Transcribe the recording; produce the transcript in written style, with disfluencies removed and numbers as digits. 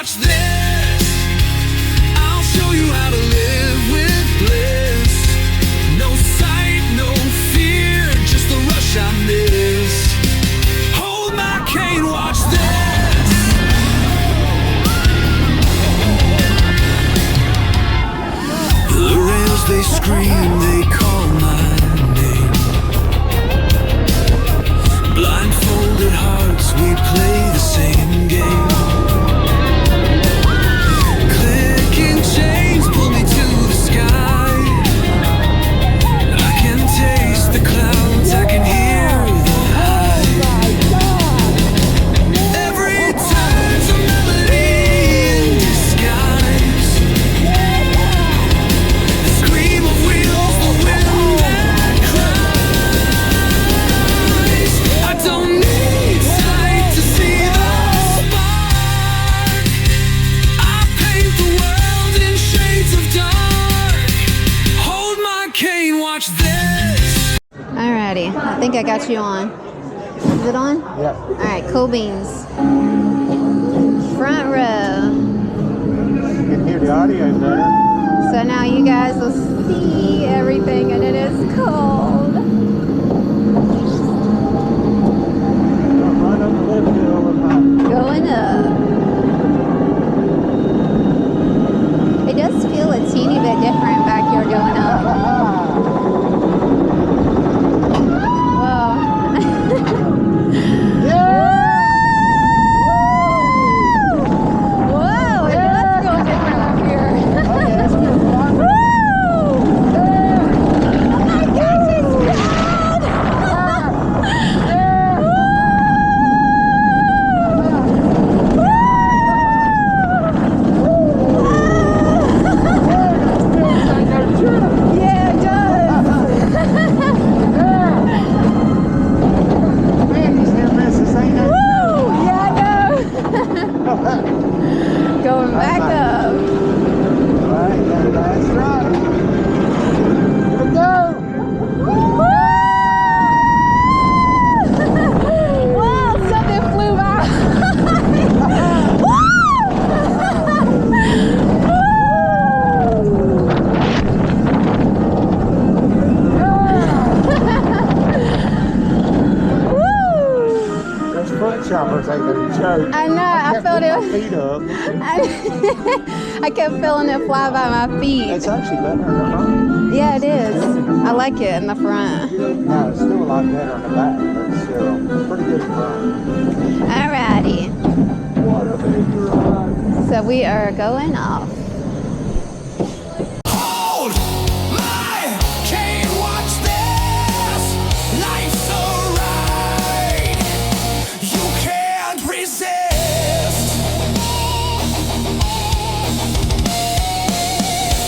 watch this. I'll show you how to live with bliss. No sight, no fear, just the rush I miss. Hold my cane, watch this. The rails, they scream, they call my name. Blindfolded hearts, we play the same game. Clicking chains pull me to the sky. I can taste the clouds, I can hear the high. Every time's a melody in disguise. The scream of wheels, the wind that cries. I don't need sight to see the spark. I paint the world in shades of dark. Hold my cane, watch this. Alrighty, I think I got you on. Is it on? Yeah. Alright, cool beans. Front row. You can hear the audio better. So now you guys will see everything, and it is cold. Right on the left here all the time. Going up. It does feel a teeny bit different back here going up. Whoa. Whoa, it does feel different up here. Oh, yeah, that's good fun. Woo! Oh my gosh, it's cold! Yeah, it does. Man, these near misses ain't no. Woo! Yeah, I know. Going back up. Right, that's right. Here we go. Whoa, something flew by. Those foot choppers ain't no joke. I know, I kept felt putting my it. feet up. I kept feeling it fly by my feet. It's actually better in the front. Yeah, it is. I like it in the front. No, it's still a lot better in the back, but still pretty good in front. Alrighty. What a big ride. So we are going off.